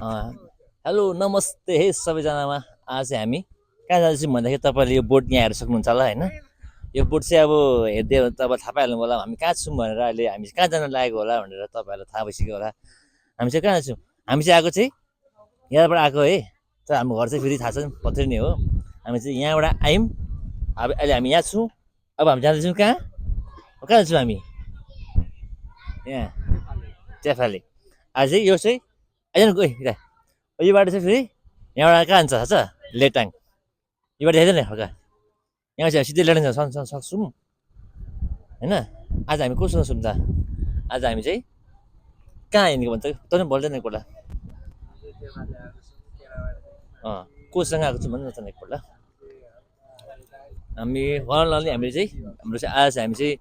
Hello नमस्ते हे सबैजनामा। आज चाहिँ हामी कहाँ जाँदैछौँ भन्दाखेरि तपाईँले यो बोट यहाँ हेर्न सक्नुहुन्छ होला होइन। यो बोट चाहिँ अब हेर्दै हो तपाईँ थाहा पाइहाल्नु होला हामी कहाँ छौँ भनेर। अहिले हामी चाहिँ कहाँ जान लागेको होला भनेर तपाईँहरूलाई थाहा भइसक्यो होला। हामी चाहिँ कहाँ छौँ, हामी चाहिँ आएको चाहिँ यहाँबाट आएको है। तर हाम्रो घर चाहिँ फेरि थाहा छ पत्रै नै हो। हामी चाहिँ यहाँबाट आयौँ, अब अहिले हामी यहाँ छौँ। अब हामी जाँदैछौँ कहाँ, कहाँ जान्छौँ हामी, यहाँ च्याफाले। आज चाहिँ यो चाहिँ आइज न गयो यो बाटो चाहिँ फेरि यहाँबाट कहाँ जान्छ थाहा छ, लेटाङ। यो बाटो हेर्दैन हल्का, यहाँ चाहिँ सिधै लेटाङ जान सक्छौँ होइन। आज हामी कोसँग छौँ त, आज हामी चाहिँ कहाँ हिँडेको भन्छ तँ पनि बोल्दैन एकपल्ट। कोसँग आएको छौँ भन्नु न त एकपल्ट। हामी वनलले हामीले चाहिँ हाम्रो चाहिँ आज हामी चाहिँ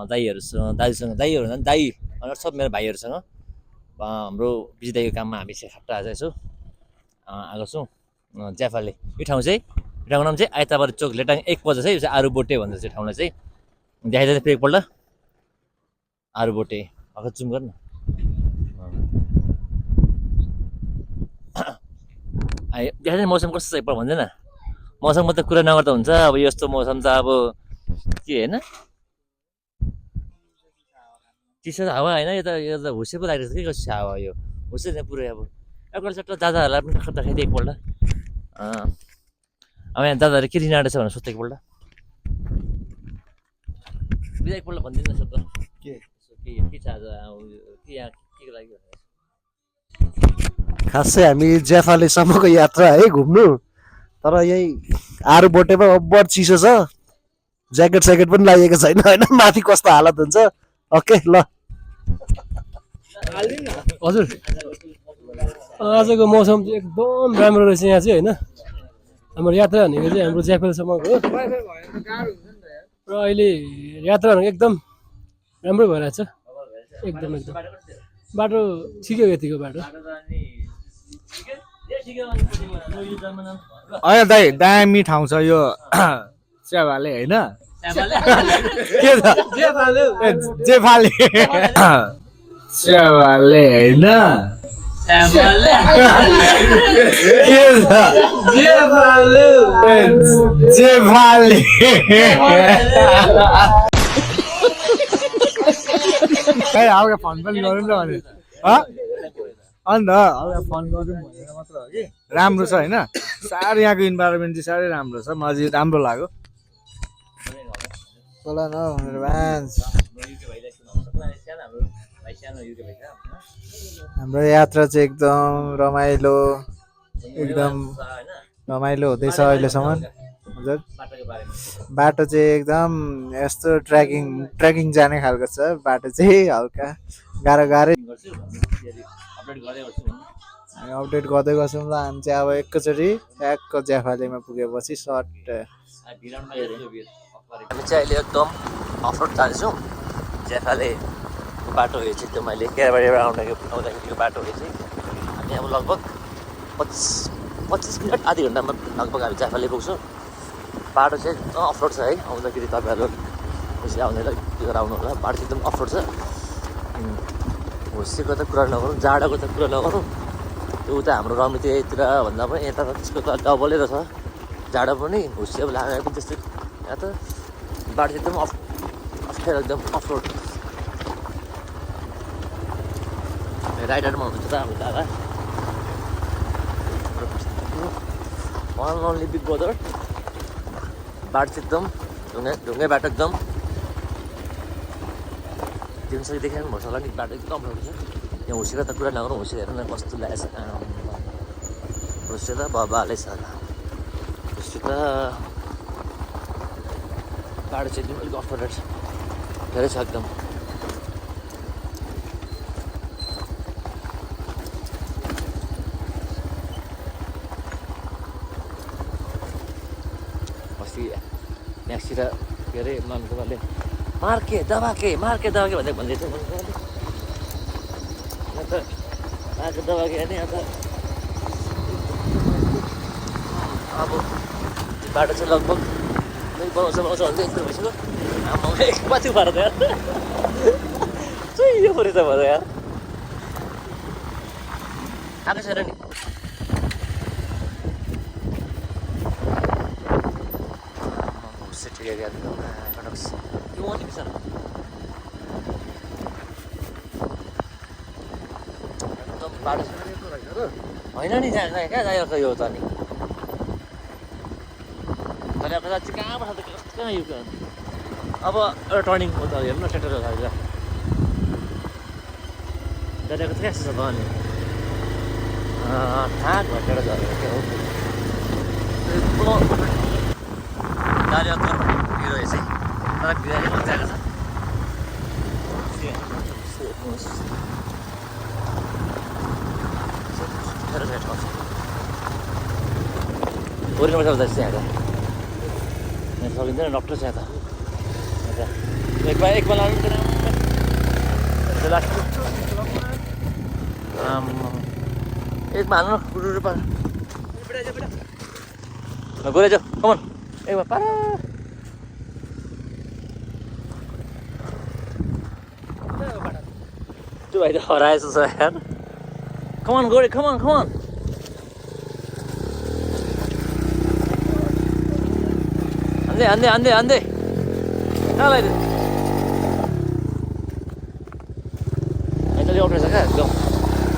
दाईहरूसँग दाईहरू दाई सब मेरो भाइहरूसँग हाम्रो बिजी दाईको काममा हामी चाहिँ खट्टा आएको छौँ आएको छौँ ज्याफाले। यो ठाउँ चाहिँ यो ठाउँको नाम चाहिँ आइताबार चोक लेटाङ 1 बजे चाहिँ यो चाहिँ आरुबोटे भन्छ चाहिँ ठाउँलाई चाहिँ देखाइदिँदा फेरि एकपल्ट। आरुबोटे अब जुम गर्नु देखाइदिनु मौसम कस्तो छ एकपल्ट भन्दैन। मौसमको त कुरा नगर्दा हुन्छ, अब यस्तो मौसम त अब के होइन, चिसो हावा होइन। यो त हुसे पो लागिरहेको छ कि कस्तो हावा, यो हुसे नै पुरै। अब एकपल्ट चट्ट दादाहरूलाई पनि खट्टा खाइदियो एकपल्ट। अब यहाँ दादाहरू के लिन आँटेको छ भनेर सोध्दा एकपल्ट बिदा एकपल्ट भनिदिनु न त के छ आज के यहाँ के लागि खासै हामी ज्याफालेसम्मको यात्रा है घुम्नु। तर यही आरुबोटेमा अब्बर चिसो छ, ज्याकेट स्याकेट पनि लागेको छैन होइन। माथि कस्तो हालत हुन्छ। ओके ल हजुर, आजको मौसम चाहिँ एकदम राम्रो रहेछ यहाँ चाहिँ होइन। हाम्रो यात्रा भनेको चाहिँ हाम्रो ज्याफालेसम्मको हो र अहिले यात्रा भनेको एकदम राम्रो भइरहेछ एकदम एकदम। बाटो ठिकै हो यतिको बाटो। होइन दाइ दामी ठाउँ छ यो च्याफाले होइन। के छ जेफाले च्याफाले होइन जेफाले हल्का फन पनि गरौँ न भने अन्त हल्का फन गरौँ भनेर मात्र हो कि। राम्रो छ होइन, साह्रै यहाँको इन्भाइरोमेन्ट चाहिँ साह्रै राम्रो छ, मलाई चाहिँ राम्रो लाग्यो। बोला न मेरो भान्स। हाम्रो यात्रा चाहिँ एकदम रमाइलो हुँदैछ अहिलेसम्म। हजुर बाटो चाहिँ एकदम यस्तो ट्रेकिङ जाने खालको छ बाटो चाहिँ, हल्का गाह्रै। हामी अपडेट गर्दै गर्छौँ ल। हामी चाहिँ अब एकैचोटि ट्याक्क ज्याफालेमा पुगेपछि सर्ट हामी चाहिँ अहिले एकदम अफरोड जाँदैछौँ। ज्याफाले बाटो यो चाहिँ एकदम अहिले केराबारीबाट आउँदाखेरिको बाटो यो चाहिँ हामी अब लगभग 25 मिनट आधी घन्टामा लगभग हामी ज्याफाले पुग्छौँ। बाटो चाहिँ एकदम अफरोड छ है, आउँदाखेरि तपाईँहरू खुसी आउनेलाई त्यो गरेर आउनु होला। बाटो चाहिँ एकदम अफरोड छ। हुस्सेको त कुरा नगरौँ, जाडोको त कुरा नगरौँ। त्यो उता हाम्रो रमितीतिर भन्दा पनि यता त त्यसको त डबलै रहेछ जाडो पनि, हुस्से अब लागेको पनि त्यस्तै। यहाँ त बाटो चाहिँ एकदम अप्ठ्यारो एकदम अफरोड। राइडरमा हुनुहुन्छ त हाम्रो दादा वान ओन्ली बिग ब्रदर। बाटो चाहिँ एकदम ढुङ्गे बाटो एकदम दिनसरी देखाउनु पर्छ होला नि। बाटो एकदम राम्रो छ। यहाँ हुसेको त कुरा नगरौँ, हुसे हेर न कस्तो लागेको छ। हुसे त बाबाले छ हुसे त बाटो चाहिँ एकदम अलिक अफरोड छ, धेरै छ एकदम। अस्ति नेक्स्टतिर के अरे मान्छेले मार्के दबा के भन्दै भन्दै थियो। यहाँ त मार्के दबा के होइन, यहाँ त अब बाटो चाहिँ लगभग बनाउँछ भन्दै यस्तो भइसक्यो। आमा कति भएर त यार चाहिँ यो पऱ्यो त भएर यार। आएको छैन नि ठिकै त्यो मात्रै बिर्छ एकदम बाटो होइन नि जान्छ कहाँ जायो त यो त नि तर अब चाहिँ कहाँबाट त कहाँ यो अब एउटा टर्निङ हो त हेर्नु न ट्र्याक्टर हालेर जाँदाको चाहिँ यस्तो छ त अनि ठाक भएर झरेको के हो गाडी अत्तर भिड रहेछ तर भिड मजाको छ ओरिनुपर्छ उता चाहिँ यहाँ त सकिँदैन डक्टर छ यहाँ त एकमा लानु लास्ट एकमा हाल्नु न पार गएर जाऊ कमन एकमा पार त्यो भाइ त हराएछ छ यार कमन गरे कमन हान्दै कहाँ लगाइदियो अप्ठ्यारो छ क्या एकदम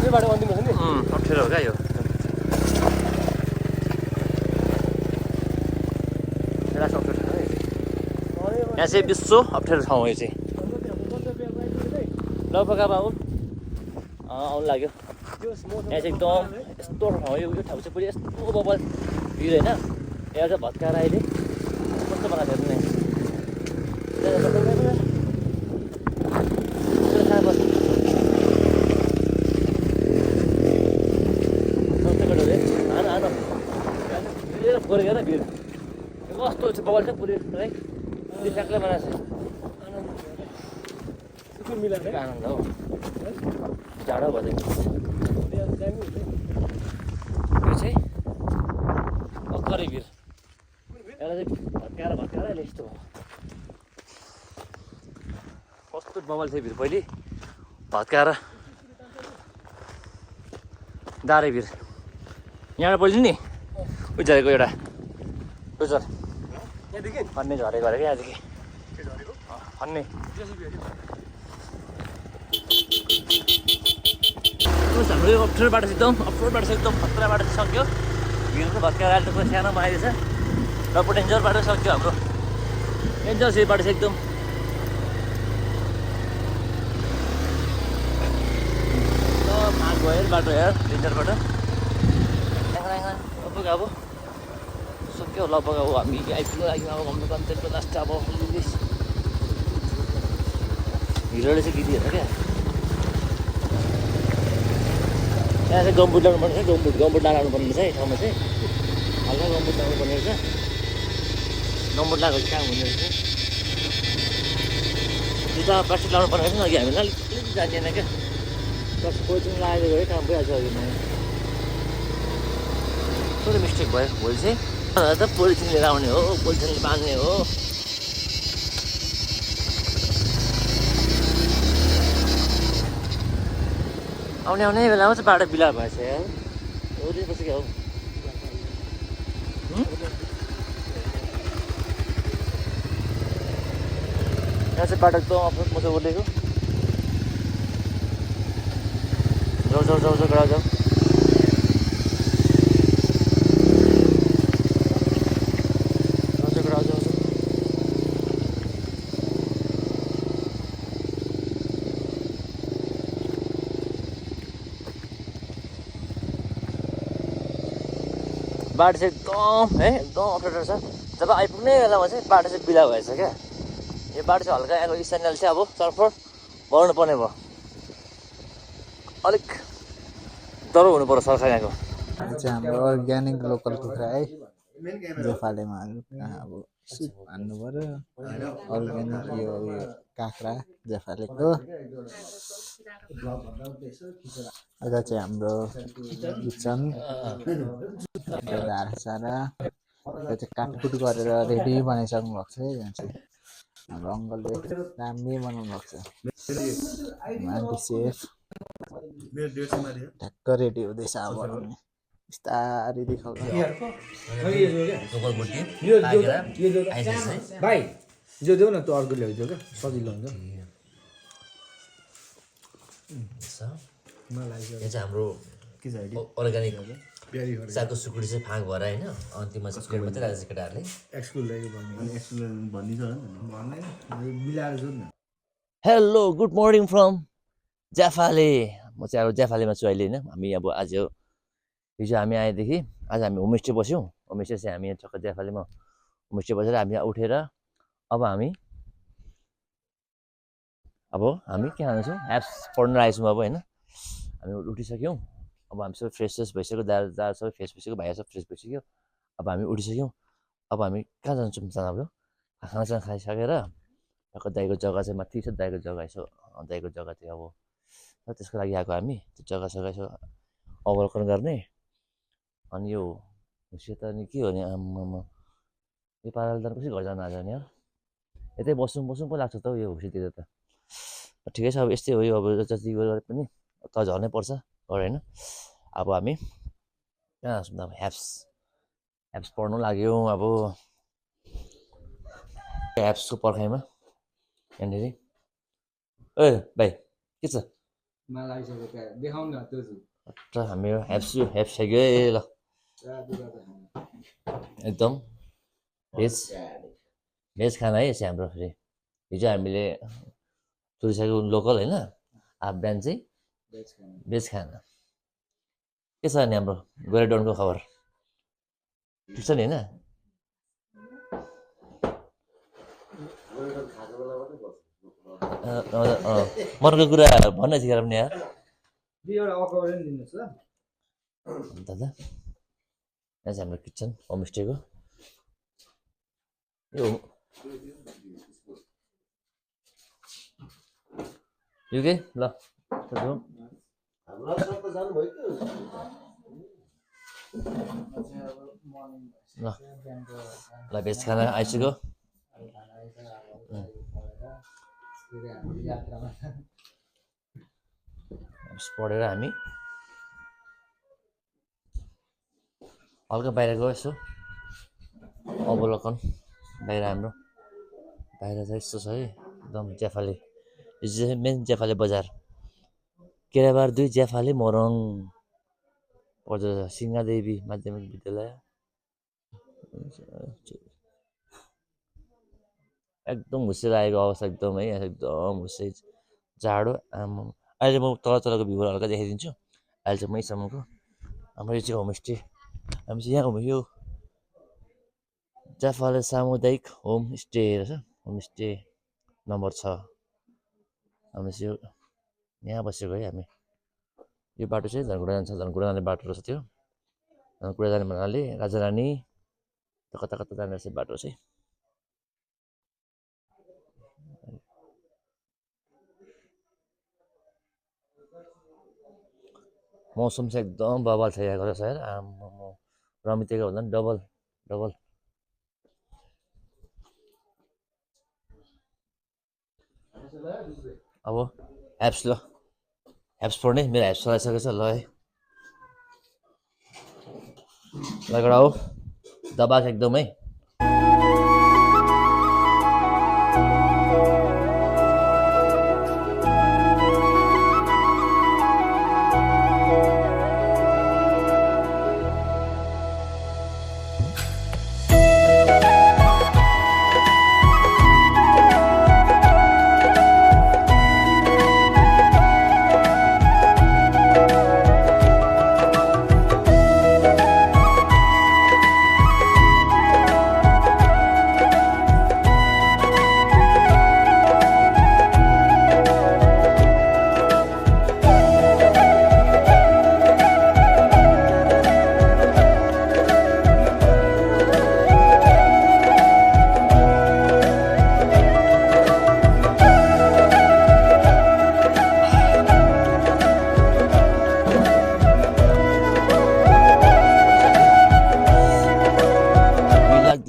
यो बाटो अन्तिम छ नि अप्ठ्यारो हो क्या यो यहाँ चाहिँ विश्व अप्ठ्यारो ठाउँ हो यो चाहिँ लगभग बाबु आउनु लाग्यो यहाँ चाहिँ एकदम यस्तो ठाउँ हो यो ठाउँ चाहिँ पुरै यस्तो बबल भिड होइन यहाँ चाहिँ भत्काएर अहिले कस्तो बनाएको छ पुरै हेर भिड कस्तो चाहिँ बबल छ पुरै है त्यो फ्याक्लै बनाएको छ आनन्द हो जाडो भइदिएको यो चाहिँ भर्खरै भिड यसलाई चाहिँ भत्काएर अहिले यस्तो भयो कस्तो बबल थियो भिड पहिले भत्काएर दाह्रै भिड यहाँबाट पहिले नि उयो झरेको एउटा उयो अन्नै झरेको अरे क्या यहाँदेखि अन्नै हाम्रो यो अप्ठ्यारो बाटो चाहिँ एकदम खतरा बाटो चाहिँ सक्यो भिडको भत्काएर अहिले त सानोमा आइरहेछ र डेन्जर बाटो सक्यो हाम्रो डेन्जर छ यो बाटो चाहिँ एकदम भाग भयो बाटो यार डेन्जर बाटो लगभग अब सक्यो लगभग अब हामी आइपुग्नु लाग्यौँ अब हाम्रो गन्तव्य लास्ट अब हिरोले चाहिँ गीत हेर्छ क्या यहाँ चाहिँ गम्बुट लाउनु पर्ने छ गम्बुट लगाउनु पर्ने रहेछ है ठाउँमा चाहिँ हल्का गम्बुट लाउनु पर्ने रहेछ गम्बुट लगाएको चाहिँ काम हुने रहेछ जुत्ता प्लास्टिक लाउनु पर्ने रहेछ अघि हामीलाई अलिक जान्दैन क्या पोलिथिन लगाएर गयो काम भइहाल्छ अघि थोरै मिस्टेक भयो भोलि चाहिँ त पोलिथिन लिएर आउने हो पोलिथिनले बाँध्ने हो आउने बेलामा चाहिँ बाटो बिला भएछ यार ओरिपछि क्या हो यहाँ चाहिँ बाटो एकदम अप्ठ्यारो म चाहिँ बोलेको जाऊ गडा जाऊ बाटो चाहिँ एकदम है एकदम अप्ठ्यारो छ जब आइपुग्ने बेलामा चाहिँ बाटो चाहिँ बिला भएछ क्या यो बाटो चाहिँ हल्का यहाँको स्ट्यान्डले चाहिँ अब चरफर बनाउनु पर्ने भयो अलिक डह्रो हुनु पर्यो सरकार यहाँको चाहिँ हाम्रो अर्ग्यानिक लोकल कुखुरा है जोफालेमा अब सुप हान्नु पर्यो अर्ग्यानिक यो काँक्रा जोफालेको यता चाहिँ हाम्रो किचन धारसारा यो चाहिँ काटकुट गरेर रेडी बनाइसक्नु भएको छ है यहाँ चाहिँ हाम्रो अङ्कलले राम्रै बनाउनु भएको छ आन्टी सेफ ठ्याक्क रेडी हुँदैछ अब बनाउने बिस्तारै देखाउँछ लोकल बोटी कागेरा आइसकेछ है भाइ जो देऊ न त्यो अर्को ल्याइदियो क्या सजिलो हुन्छ यो चाहिँ हाम्रो अर्ग्यानिक सागको सुकुटी चाहिँ फाँक भएर होइन अन्तिममा चाहिँ प्लेट मात्रै राखेको छ केटाहरूले मिलाएर जाउँ न हेलो गुड मर्निङ फ्रम ज्याफाले म चाहिँ अब ज्याफालेमा छु अहिले होइन हामी अब आज हिजो हामी आएदेखि आज हामी होमस्टे बस्यौँ होमस्टे चाहिँ हामी यहाँ टक्क ज्याफालेमा होमस्टे बसेर हामी यहाँ उठेर अब हामी के खान्छौँ एप्स पढ्न आएछौँ अब होइन हामी उठिसक्यौँ अब हामी सबै फ्रेस फ्रेस भइसक्यो दादा सबै फ्रेस भइसक्यो भाइहरू सब फ्रेस भइसक्यो अब हामी उठिसक्यौँ अब हामी कहाँ जान्छौँ अब खानासाना खाइसकेर टक्क दाइको जग्गा चाहिँ माथि छ दाइको जग्गा यसो दाइको जग्गा चाहिँ अब त्यसको लागि आएको हामी त्यो जग्गा सग्गा यसो अवलोकन गर्ने अनि यो होमस्टे त नि के हो नि आम्मामा यो पाराले त कसरी घर जानु आज नि यार यतै बस्नु पो लाग्छ त हौ यो होमस्टेतिर त ठिकै छ अब यस्तै हो यो अब जति गरे पनि त झर्नै पर्छ घर होइन अब हामी कहाँ हाँस्छौँ अब ह्याप्स पढ्नु लाग्यौँ अब ह्याप्सको पर्खाइमा यहाँनिर ए भाइ के छ हामी ह्याप्स खाइगयो ए ल एकदम भेज खाना है चाहिँ हाम्रो फेरि हिजो हामीले तुरिसकेको लोकल होइन हाफ बिहान चाहिँ भेज खाना के छ नि हाम्रो गोरेडोनको खबर ठिक छ नि होइन मनको कुरा भन्न थिएन पनि यार दादा यहाँ चाहिँ हाम्रो किचन होमस्टेको यो के ल ल भेज खाना आइसक्यो पढेर हामी हल्का बाहिर गयो यसो अवलोकन बाहिर हाम्रो बाहिर चाहिँ यस्तो छ है एकदम ज्याफाले यो चाहिँ मेन ज्याफाले बजार केराबार 2 ज्याफाले मोरङ पर्छ सिंहदेवी माध्यमिक विद्यालय एकदम हुस्सेर आएको अवस्था एकदम है एकदम हुस्से जाडो आमा अहिले म तलको भ्यूहरू हल्का देखाइदिन्छु अहिले चाहिँ मैसम्मको हाम्रो यो चाहिँ होमस्टे हामी चाहिँ यहाँ यो ज्याफाले सामुदायिक होमस्टे रहेछ होमस्टे नम्बर 6 हामी चाहिँ यहाँ बसेको है हामी यो बाटो चाहिँ धनकुटा जान्छ धनकुटा जाने बाटो रहेछ त्यो धनकुटा जाने भन्नाले राजारानी कता कता जाने रहेछ बाटो चाहिँ मौसम चाहिँ एकदम बवाल छ यहाँको रहेछ यार आम्मामा रमितेको भन्दा पनि डबल अब ह्याप्स पढ्ने मेरो ह्याप्स चलाइसकेको छ ल है लगडा हो दबाक एकदम है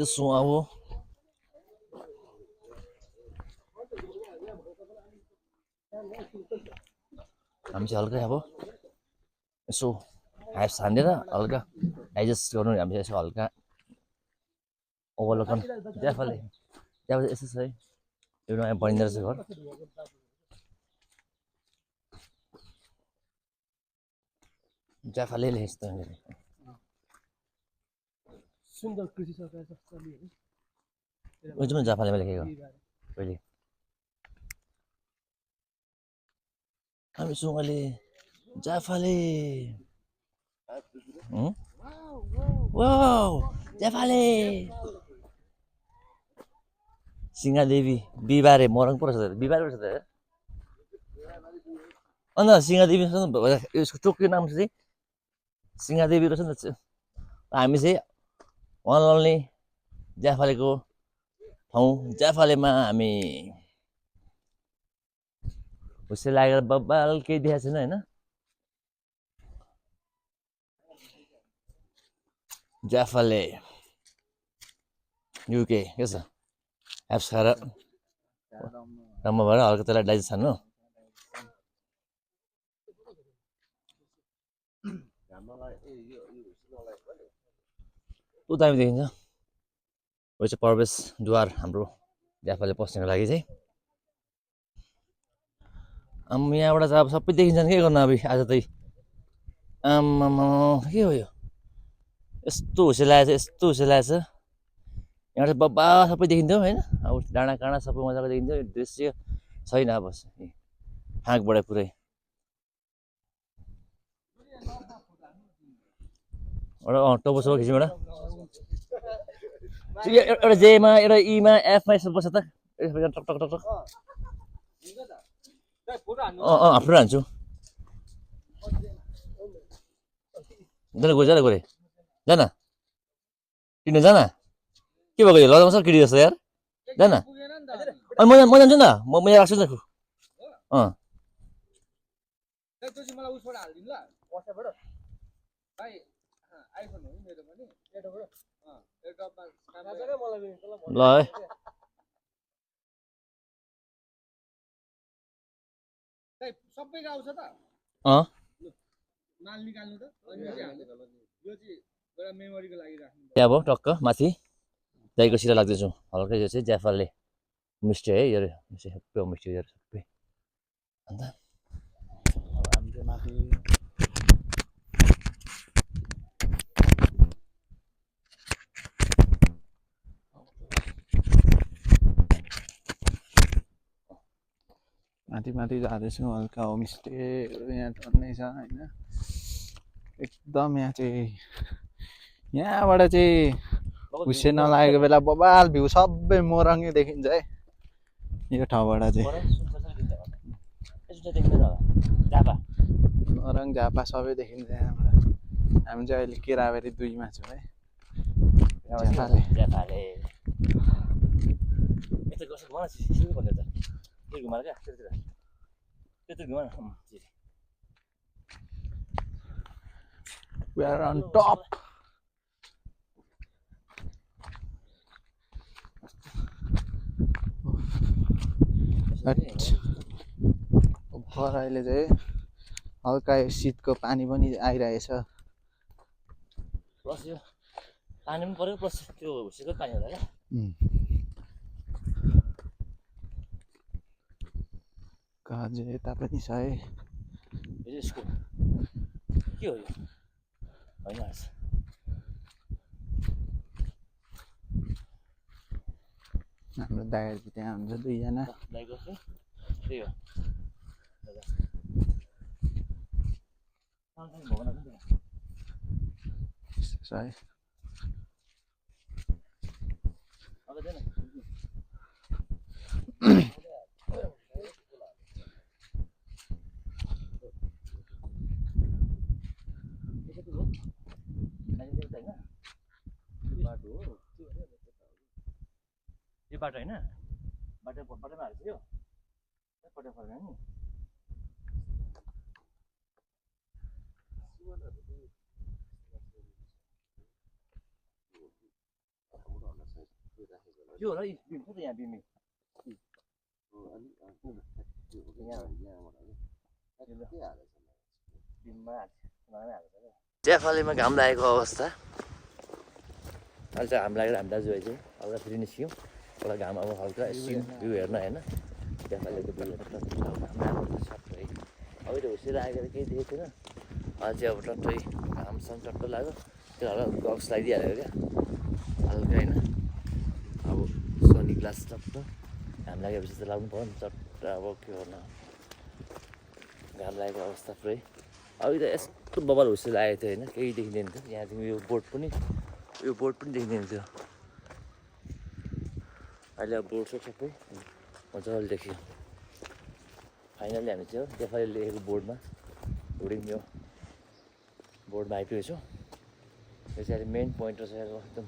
सुहावो हामी चाहिँ हल्का अब यसो हाइप्स हानेर हल्का डाइजेस्ट गर्नु हामी चाहिँ यसो हल्का ओभरलोकन जाफाले यस्तो छ है यो नयाँ बनिँदो रहेछ घर जाफाले लेखेको छ सुन्दर कृषि सरकार जस्तोले जुन जाफाले लेखेको पहिले हामी सुँगले जाफाले वाउ जाफाले सिंहदेवी बिहिबारे मरङ पो रहेछ बिहिबारे रहेछ त अन्त सिंहदेवी यसको टोकियो नाम चाहिँ सिंहदेवी रहेछ नि त हामी चाहिँ अनलाइनले जाफालेको ठाउँ जाफालेमा हामी हुस्से लागेर बब्बाल केही देखाएको छैन होइन जाफाले युके के छ एप्स खाएर राम्रो भएर हल्का त्यसलाई डाइजेस्ट हान्नु ऊ दामी देखिन्छ यो चाहिँ प्रवेशद्वार हाम्रो जाफाले पस्नको लागि चाहिँ यहाँबाट चाहिँ अब सबै देखिन्छ के गर्नु अब आज त आम्मामा के हो यो यस्तो हुसे लागेको छ यस्तो हुसे लागेको छ यहाँ चाहिँ बब्बा सबै देखिन्थ्यो होइन अब डाँडा काँडा सबै मजाको देखिन्थ्यो दृश्य छैन अब फाँकबाट पुरै एउटा टोपोसोपो खिच्यौँ एउटा जेमा एउटा ईमा एफमा यसो बस्छ त टक टक टक टक आफ्नो हान्छु जान गयो जान गरे जान किन जान के भएको यो लजाउँछ किडी जस्तो यार जान अनि म जान्छु नि त म यहाँ राख्छु नि त ल है सबैको आउँछ त माल निकाल्नु त अनि यो चाहिँ एउटा मेमोरीको लागि राख्नु अब टक्क माथि दाइको सिरा लाग्दैछु हल्का यो चाहिँ जाफाले होमस्टे है यो सबै होमस्टे यो सबै अन्त हामी चाहिँ माथि माथि माथि जाँदैछौँ हल्का होमस्टेहरू यहाँ टन्नै छ होइन एकदम यहाँ चाहिँ यहाँबाट चाहिँ हुस्से नलागेको बेला बबाल भ्यू सबै मोरङै देखिन्छ है यो ठाउँबाट चाहिँ मोरङ झापा सबै देखिन्छ यहाँबाट हामी चाहिँ अहिले केराबारी 2 मा छौँ है जापाले We are on top. भर अहिले चाहिँ हल्का शीतको पानी पनि आइरहेछ प्लस यो पानी पनि पर्यो प्लस त्यो हुसेको पानी होला क्या काजे यता पनि छ है यसको के हो यो होइन हाम्रो दाइहरू त्यहाँ हुन्छ 2 जना दाइको त्यही हो छ है यो बाटो होइन बाटोमा हाल्छ यो बाटो फर्कायो नि यो होला बिम छ त यहाँ बिमी चियाफालेमा घाम लागेको अवस्था अहिले चाहिँ घाम लागेर हामी दाजुभाइ चाहिँ हल्का फेरि निस्क्यौँ एउटा घाम अब हल्का सिन भ्यू हेर्न होइन चियाफालेको भ्यू हेर्न सबै अब त्यो हुसी लागेर केही देखेको थिएन अहिले चाहिँ अब टट्टै घामसँग टट्ट लाग्यो त्यो हल्का गक्स लगाइदिइहाल्यो क्या हल्का होइन अब सनी ग्लास टट्ट घाम लागेपछि त लाग्नु पऱ्यो नि चट्ट अब के गर्नु घाम लागेको अवस्था पुरै अघि त यस्तो बबल हुसी लागेको थियो होइन केही देखिँदैन थियो यहाँदेखि यो बोट पनि देखिँदैन थियो अहिले अब बोट सबै मजाले देखियो फाइनली हामी चाहिँ चियाफाले लेखेको बोर्डमा उड्यौँ यो बोर्डमा आइपुगेको छौँ यो चाहिँ अहिले मेन पोइन्ट रहेछ यहाँको एकदम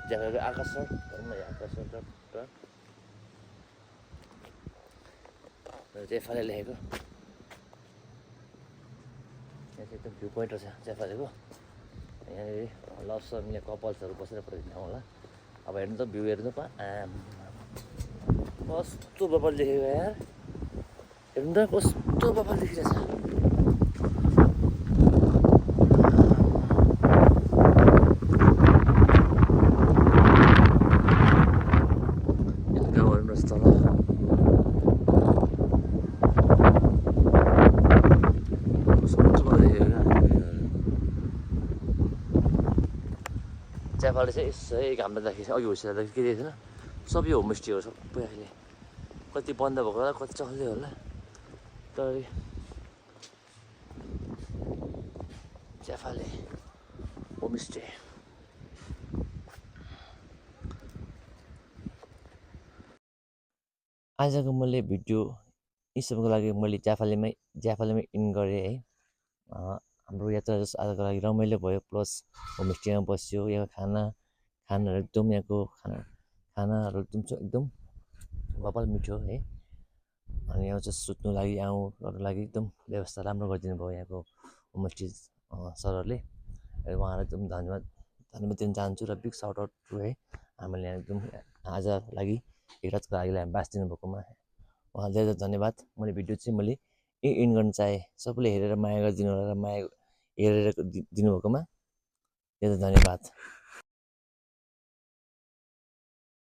चियाफालेको आकर्षण भनौँ न आकर्षण टट्ट चियाफाले लेखेको यहाँ चाहिँ एकदम भ्यू पोइन्ट रहेछ चियाफालेको यहाँनिर लप्सर यहाँ कपल्सहरू बसेर पठाइदिनु ठाउँ होला अब हेर्नु त भ्यू हेर्नु त कस्तो बबल देखेको यार हेर्नु त कस्तो बबल देखिरहेछ चियाफाले चाहिँ यसै घाम लाग्दाखेरि अघि होसिँदाखेरि के देखेको थिएन सबै होमस्टेहरू सबै अहिले कति बन्द भएको होला कति चल्दै होला तर चियाफाले होमस्टे आजको मैले भिडियो यी सबको लागि मैले चियाफालेमै इन गरेँ है हाम्रो यात्रा आजको लागि रमाइलो भयो प्लस होमस्टेमा बस्यो यहाँ खानाहरू एकदम यहाँको खानाहरू एकदम बबाल मिठो है अनि यहाँ चाहिँ सुत्नु लागि आउनुको लागि एकदम व्यवस्था राम्रो गरिदिनु भयो यहाँको होमस्टे सरहरूले उहाँलाई एकदम धन्यवाद दिन चाहन्छु र बिग साउट आउट टु है हामीले यहाँ एकदम आज लागि एक रातको लागि हामी बाँचिदिनु भएकोमा उहाँलाई धेरै धन्यवाद मैले भिडियो चाहिँ मैले इन गर्न चाहेँ सबैले हेरेर माया गरिदिनु होला र माया हेरेर दिनुभएकोमा धेरै धन्यवाद।